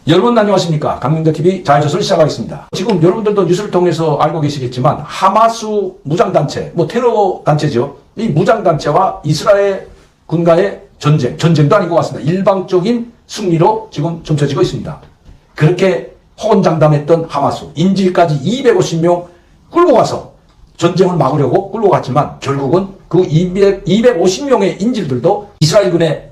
여러분 안녕하십니까. 강민대TV 자유조선을 시작하겠습니다. 지금 여러분들도 뉴스를 통해서 알고 계시겠지만 하마스 무장단체, 테러단체죠. 이 무장단체와 이스라엘 군과의 전쟁도 아닌 것 같습니다. 일방적인 승리로 지금 점쳐지고 있습니다. 그렇게 호언장담했던 하마스, 인질까지 250명 끌고 가서 전쟁을 막으려고 끌고 갔지만 결국은 그 250명의 인질들도 이스라엘군의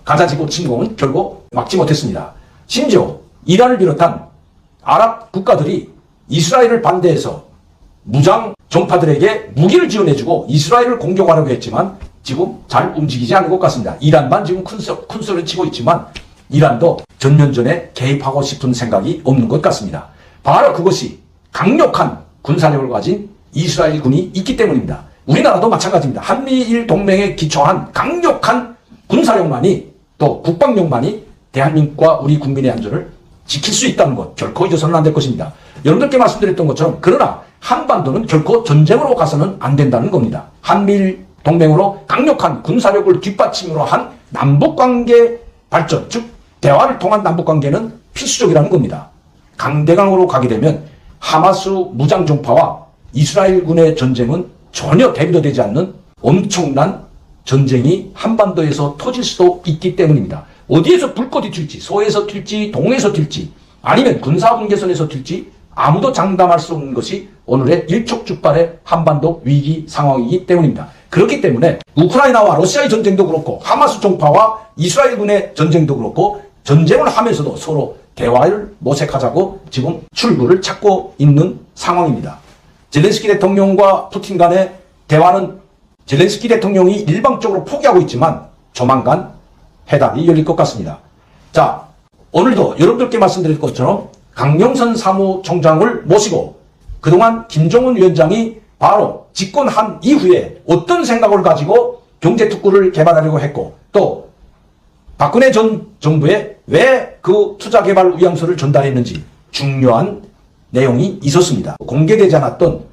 가자지구 침공은 결국 막지 못했습니다. 심지어 이란을 비롯한 아랍 국가들이 이스라엘을 반대해서 무장 정파들에게 무기를 지원해주고 이스라엘을 공격하려고 했지만 지금 잘 움직이지 않는 것 같습니다. 이란만 지금 큰 소리를 치고 있지만 이란도 전면전에 개입하고 싶은 생각이 없는 것 같습니다. 바로 그것이 강력한 군사력을 가진 이스라엘 군이 있기 때문입니다. 우리나라도 마찬가지입니다. 한미일 동맹에 기초한 강력한 군사력만이 또 국방력만이 대한민국과 우리 국민의 안전을 지킬 수 있다는 것 결코 잊어서는 안 될 것입니다. 여러분들께 말씀드렸던 것처럼 그러나 한반도는 결코 전쟁으로 가서는 안 된다는 겁니다. 한미일 동맹으로 강력한 군사력을 뒷받침으로 한 남북관계 발전, 즉 대화를 통한 남북관계는 필수적이라는 겁니다. 강대강으로 가게 되면 하마스 무장정파와 이스라엘군의 전쟁은 전혀 대비도 되지 않는 엄청난 전쟁이 한반도에서 터질 수도 있기 때문입니다. 어디에서 불꽃이 튈지, 서에서 튈지, 동에서 튈지, 아니면 군사분계선에서 튈지 아무도 장담할 수 없는 것이 오늘의 일촉즉발의 한반도 위기 상황이기 때문입니다. 그렇기 때문에 우크라이나와 러시아의 전쟁도 그렇고 하마스 정파와 이스라엘군의 전쟁도 그렇고 전쟁을 하면서도 서로 대화를 모색하자고 지금 출구를 찾고 있는 상황입니다. 젤렌스키 대통령과 푸틴 간의 대화는 젤렌스키 대통령이 일방적으로 포기하고 있지만 조만간 회담이 열릴 것 같습니다. 자, 오늘도 여러분들께 말씀드릴 것처럼 강영선 사무총장을 모시고 그동안 김정은 위원장이 바로 집권한 이후에 어떤 생각을 가지고 경제특구를 개발하려고 했고 또 박근혜 전 정부에 왜 그 투자개발 의향서를 전달했는지 중요한 내용이 있었습니다. 공개되지 않았던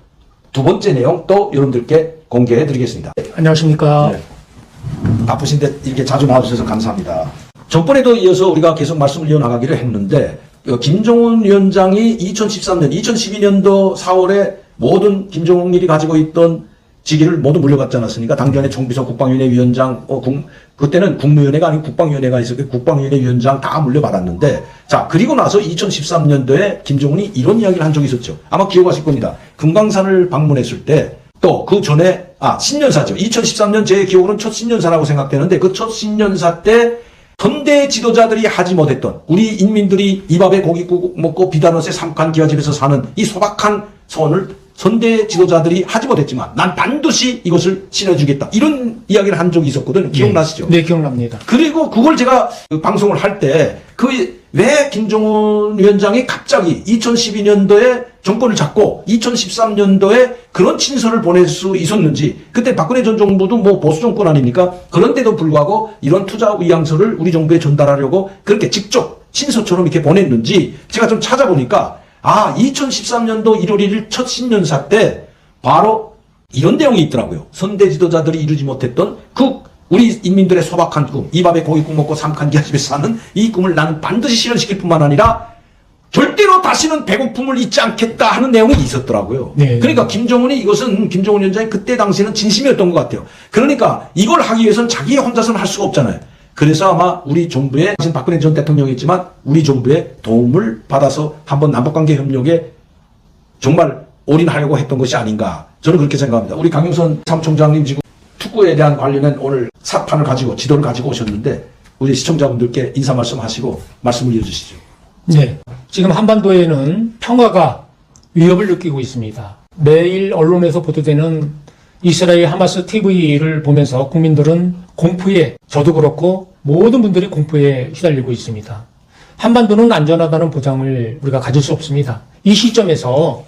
두 번째 내용 또 여러분들께 공개해 드리겠습니다. 안녕하십니까. 네. 바쁘신데 이렇게 자주 나와주셔서 감사합니다. 전번에도 이어서 우리가 계속 말씀을 이어나가기로 했는데 김정은 위원장이 2012년도 4월에 모든 김정은이 가지고 있던 직위를 모두 물려받지 않았습니까? 당전에 정비서 국방위원회 위원장, 그때는 국무위원회가 아니고 국방위원회가 있었고 국방위원회 위원장 다 물려받았는데 자, 그리고 나서 2013년도에 김정은이 이런 이야기를 한 적이 있었죠. 아마 기억하실 겁니다. 금강산을 방문했을 때 또 그 전에 신년사죠. 2013년 제 기억으로는 첫 신년사라고 생각되는데 그 첫 신년사 때 현대 지도자들이 하지 못했던 우리 인민들이 이 밥에 고깃국 먹고 비단옷에 삼칸 기와집에서 사는 이 소박한 소원을 선대 지도자들이 하지 못했지만 난 반드시 이것을 실현해주겠다. 이런 이야기를 한 적이 있었거든요. 기억나시죠? 네, 기억납니다. 그리고 그걸 제가 방송을 할 때 왜 김정은 위원장이 갑자기 2012년도에 정권을 잡고 2013년도에 그런 친서를 보낼 수 있었는지 그때 박근혜 전 정부도 보수 정권 아닙니까? 그런데도 불구하고 이런 투자 의향서를 우리 정부에 전달하려고 그렇게 직접 친서처럼 이렇게 보냈는지 제가 좀 찾아보니까 2013년도 1월 1일 첫 신년사 때 바로 이런 내용이 있더라고요. 선대 지도자들이 이루지 못했던 우리 인민들의 소박한 꿈, 이 밥에 고깃국 먹고 삼칸 기와집에서 사는 이 꿈을 나는 반드시 실현시킬 뿐만 아니라 절대로 다시는 배고픔을 잊지 않겠다 하는 내용이 있었더라고요. 네. 그러니까 이것은 김정은 위원장이 그때 당시에는 진심이었던 것 같아요. 그러니까 이걸 하기 위해서는 자기 혼자서는 할 수가 없잖아요. 그래서 아마 우리 정부의 박근혜 전 대통령이었지만 우리 정부의 도움을 받아서 한번 남북관계 협력에 정말 올인하려고 했던 것이 아닌가 저는 그렇게 생각합니다. 우리 강영선 사무총장님 지금 특구에 대한 관련된 오늘 사판을 가지고 지도를 가지고 오셨는데 우리 시청자분들께 인사 말씀하시고 말씀을 이어주시죠. 네, 지금 한반도에는 평화가 위협을 느끼고 있습니다. 매일 언론에서 보도되는 이스라엘 하마스 TV를 보면서 국민들은 공포에, 저도 그렇고 모든 분들이 공포에 휘달리고 있습니다. 한반도는 안전하다는 보장을 우리가 가질 수 없습니다. 이 시점에서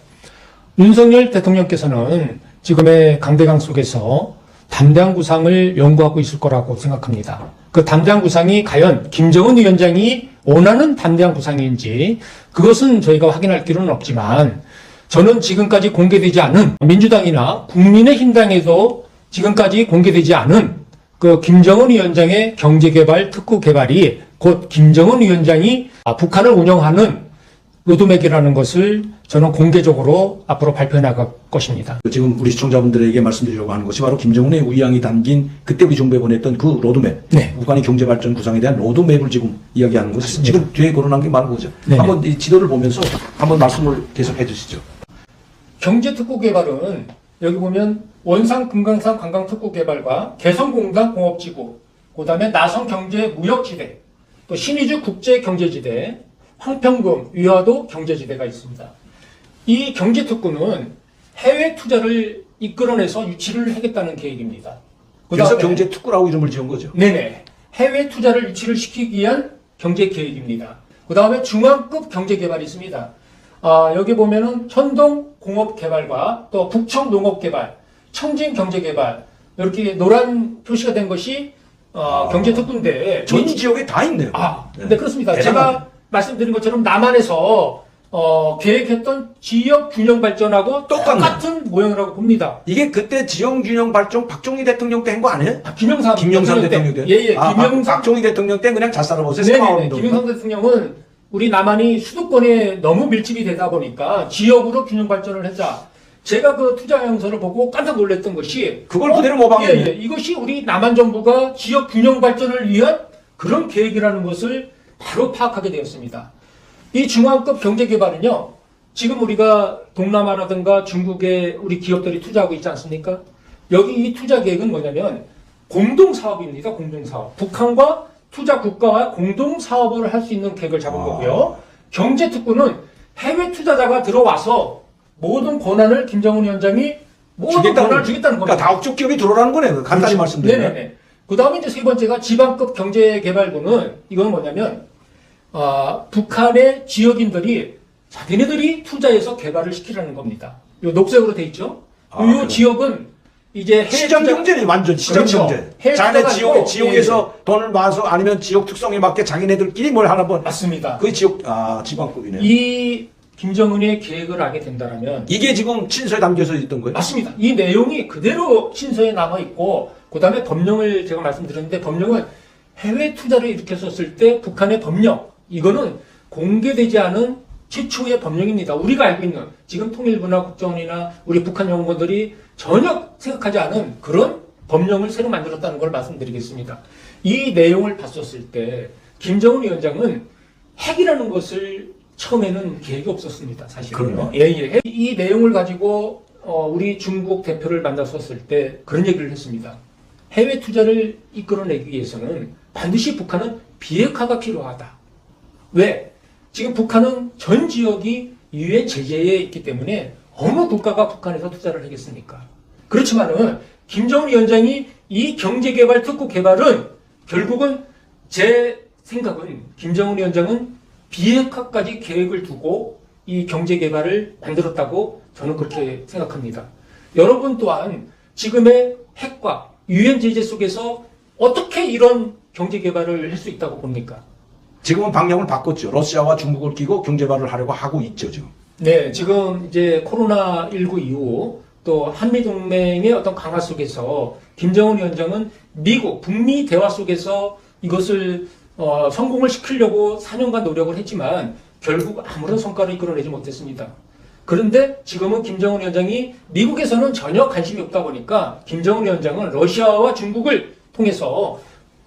윤석열 대통령께서는 지금의 강대강 속에서 담대한 구상을 연구하고 있을 거라고 생각합니다. 그 담대한 구상이 과연 김정은 위원장이 원하는 담대한 구상인지 그것은 저희가 확인할 길은 없지만 저는 지금까지 공개되지 않은 민주당이나 국민의힘당에도 지금까지 공개되지 않은 그 김정은 위원장의 경제개발 특구 개발이 곧 김정은 위원장이 북한을 운영하는 로드맵이라는 것을 저는 공개적으로 앞으로 발표해 나갈 것입니다. 지금 우리 시청자분들에게 말씀드리려고 하는 것이 바로 김정은의 의향이 담긴 그때 우리 정부에 보냈던 그 로드맵, 네. 북한의 경제발전 구상에 대한 로드맵을 지금 이야기하는 것이 맞습니다. 지금 뒤에 거론한 게 많은 거죠. 네네. 한번 이 지도를 보면서 한번 말씀을 계속해 주시죠. 경제특구 개발은 여기 보면 원산 금강산 관광특구 개발과 개성공단 공업지구, 그 다음에 나성경제무역지대, 또 신의주 국제경제지대, 황평금 위화도 경제지대가 있습니다. 이 경제특구는 해외 투자를 이끌어내서 유치를 하겠다는 계획입니다. 그래서 그다음에- 경제특구라고 이름을 지은 거죠. 네네. 해외 투자를 유치를 시키기 위한 경제 계획입니다. 그 다음에 중앙급 경제 개발이 있습니다. 여기 보면은 현동 공업 개발과 또 북청 농업 개발, 청진 경제 개발, 이렇게 노란 표시가 된 것이 경제 특구인데. 전 지역에 다 있네요. 네, 그렇습니다. 대단하네. 제가 말씀드린 것처럼 남한에서 계획했던 지역 균형 발전하고 똑같네. 똑같은 모형이라고 봅니다. 이게 그때 지역균형 발전 박정희 대통령 때 한 거 아니에요? 김영삼 대통령 때. 예, 김영삼. 박정희 대통령 때 그냥 잘 살아보세요. 네네. 새마을운동. 김영삼 대통령은 우리 남한이 수도권에 너무 밀집이 되다 보니까 지역으로 균형 발전을 하자. 제가 그 투자 영서를 보고 깜짝 놀랐던 것이 그걸 그대로 모방했네. 예, 이것이 우리 남한 정부가 지역 균형 발전을 위한 그런 계획이라는 것을 바로 파악하게 되었습니다. 이 중앙급 경제 개발은요. 지금 우리가 동남아라든가 중국에 우리 기업들이 투자하고 있지 않습니까? 여기 이 투자 계획은 뭐냐면 공동 사업입니다. 공동 사업. 북한과 투자 국가와 공동 사업을 할 수 있는 계획을 잡은 거고요. 경제 특구는 해외 투자자가 들어와서 모든 권한을 김정은 위원장이 모든 권한을 주겠다는 겁니다. 그러니까 다국적 기업이 들어오라는 거네요. 간단히 말씀드리면. 네네네. 그 다음에 이제 세 번째가 지방급 경제개발구는 이건 뭐냐면 북한의 지역인들이 자기네들이 투자해서 개발을 시키라는 겁니다. 요 녹색으로 돼 있죠. 이 지역은 이제 해외 시장 투자- 경제네, 완전 시장 그렇죠. 경제. 해외 자기네 투자가 지역, 아니고, 지역에서 돈을 모아서 아니면 지역 특성에 맞게 자기네들끼리 뭘 하나 번. 맞습니다. 그 지역, 지방급이네요. 이 김정은의 계획을 하게 된다면 이게 지금 친서에 담겨서 있던 거예요? 맞습니다. 이 내용이 그대로 신서에 남아 있고 그다음에 법령을 제가 말씀드렸는데 법령은 해외 투자를 일으켰었을 때 북한의 법령 이거는 공개되지 않은 최초의 법령입니다. 우리가 알고 있는 지금 통일부나 국정원이나 우리 북한 연구원들이 전혀 생각하지 않은 그런 법령을 새로 만들었다는 걸 말씀드리겠습니다. 이 내용을 봤었을 때 김정은 위원장은 핵이라는 것을 처음에는 계획이 없었습니다. 사실은. 예. 이 내용을 가지고 우리 중국 대표를 만났었을 때 그런 얘기를 했습니다. 해외 투자를 이끌어내기 위해서는 반드시 북한은 비핵화가 필요하다. 왜? 지금 북한은 전 지역이 유해 제재에 있기 때문에 어느 국가가 북한에서 투자를 하겠습니까? 그렇지만은 김정은 위원장이 이 경제개발 특구 개발은 결국은 제 생각은 김정은 위원장은 비핵화까지 계획을 두고 이 경제개발을 만들었다고 저는 그렇게 생각합니다. 여러분 또한 지금의 핵과 유엔 제재 속에서 어떻게 이런 경제개발을 할 수 있다고 봅니까? 지금은 방향을 바꿨죠. 러시아와 중국을 끼고 경제발을 하려고 하고 있죠, 지금. 네, 지금 이제 코로나19 이후 또 한미동맹의 어떤 강화 속에서 김정은 위원장은 미국, 북미 대화 속에서 이것을 성공을 시키려고 4년간 노력을 했지만 결국 아무런 성과를 이끌어내지 못했습니다. 그런데 지금은 김정은 위원장이 미국에서는 전혀 관심이 없다 보니까 김정은 위원장은 러시아와 중국을 통해서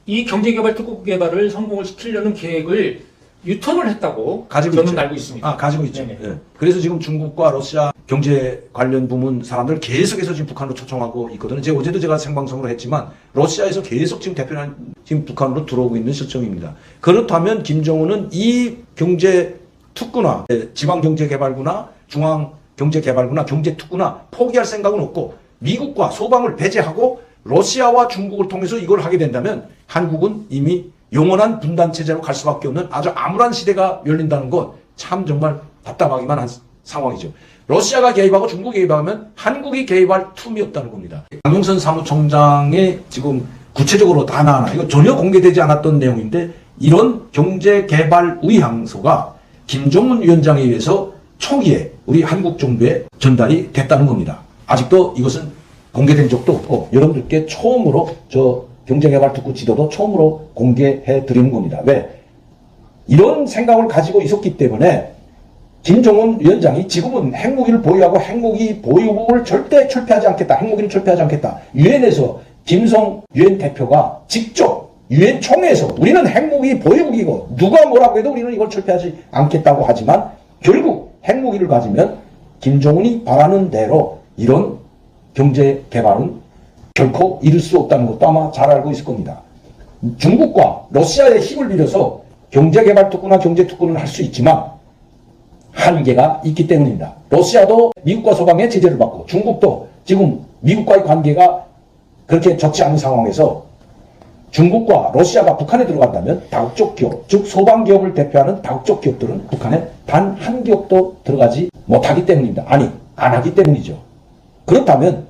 이 경제개발 특구 개발을 성공을 시키려는 계획을 유턴을 했다고 가지고 저는 있죠. 알고 있습니다. 가지고 있죠. 네네. 예. 그래서 지금 중국과 러시아 경제 관련 부문 사람들 계속해서 지금 북한으로 초청하고 있거든요. 어제도 제가 생방송으로 했지만 러시아에서 계속 지금 대표는 지금 북한으로 들어오고 있는 실정입니다. 그렇다면 김정은은 이 경제 특구나 지방 경제 개발구나 중앙 경제 개발구나 경제 특구나 포기할 생각은 없고 미국과 소방을 배제하고 러시아와 중국을 통해서 이걸 하게 된다면 한국은 이미 영원한 분단 체제로 갈 수밖에 없는 아주 암울한 시대가 열린다는 것 참 정말 답답하기만 한 상황이죠. 러시아가 개입하고 중국이 개입하면 한국이 개입할 틈이 없다는 겁니다. 강용선 사무총장의 지금 구체적으로 다 나와나 이거 전혀 공개되지 않았던 내용인데 이런 경제개발 의향서가 김정은 위원장에 의해서 초기에 우리 한국 정부에 전달이 됐다는 겁니다. 아직도 이것은 공개된 적도 없고 여러분들께 처음으로 저 경제개발 특구 지도도 처음으로 공개해 드리는 겁니다. 왜? 이런 생각을 가지고 있었기 때문에 김정은 위원장이 지금은 핵무기를 보유하고 핵무기 보유국을 절대 철폐하지 않겠다. 핵무기를 철폐하지 않겠다. 유엔에서 김성 유엔 대표가 직접 유엔 총회에서 우리는 핵무기 보유국이고 누가 뭐라고 해도 우리는 이걸 철폐하지 않겠다고 하지만 결국 핵무기를 가지면 김정은이 바라는 대로 이런 경제 개발은 결코 이룰 수 없다는 것도 아마 잘 알고 있을 겁니다. 중국과 러시아의 힘을 빌려서 경제개발 특구나 경제특구는 할 수 있지만 한계가 있기 때문입니다. 러시아도 미국과 서방의 제재를 받고 중국도 지금 미국과의 관계가 그렇게 좋지 않은 상황에서 중국과 러시아가 북한에 들어간다면 다국적 기업, 즉 서방 기업을 대표하는 다국적 기업들은 북한에 단 한 기업도 들어가지 못하기 때문입니다. 아니, 안 하기 때문이죠. 그렇다면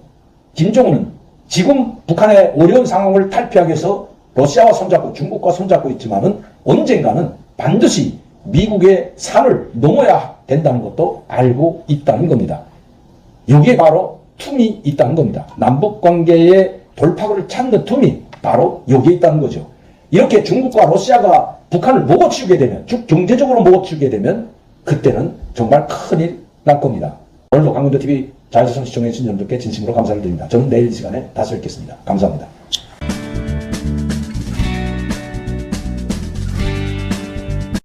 김정은은 지금 북한의 어려운 상황을 탈피하기 위해서 러시아와 손잡고 중국과 손잡고 있지만은 언젠가는 반드시 미국의 산을 넘어야 된다는 것도 알고 있다는 겁니다. 여기에 바로 틈이 있다는 겁니다. 남북관계의 돌파구를 찾는 틈이 바로 여기에 있다는 거죠. 이렇게 중국과 러시아가 북한을 먹어치우게 되면, 즉 경제적으로 먹어치우게 되면 그때는 정말 큰일 날 겁니다. 오늘도 강원도TV 자유조선 시청해주신 여러분들께 진심으로 감사를 드립니다. 저는 내일 이 시간에 다시 뵙겠습니다. 감사합니다.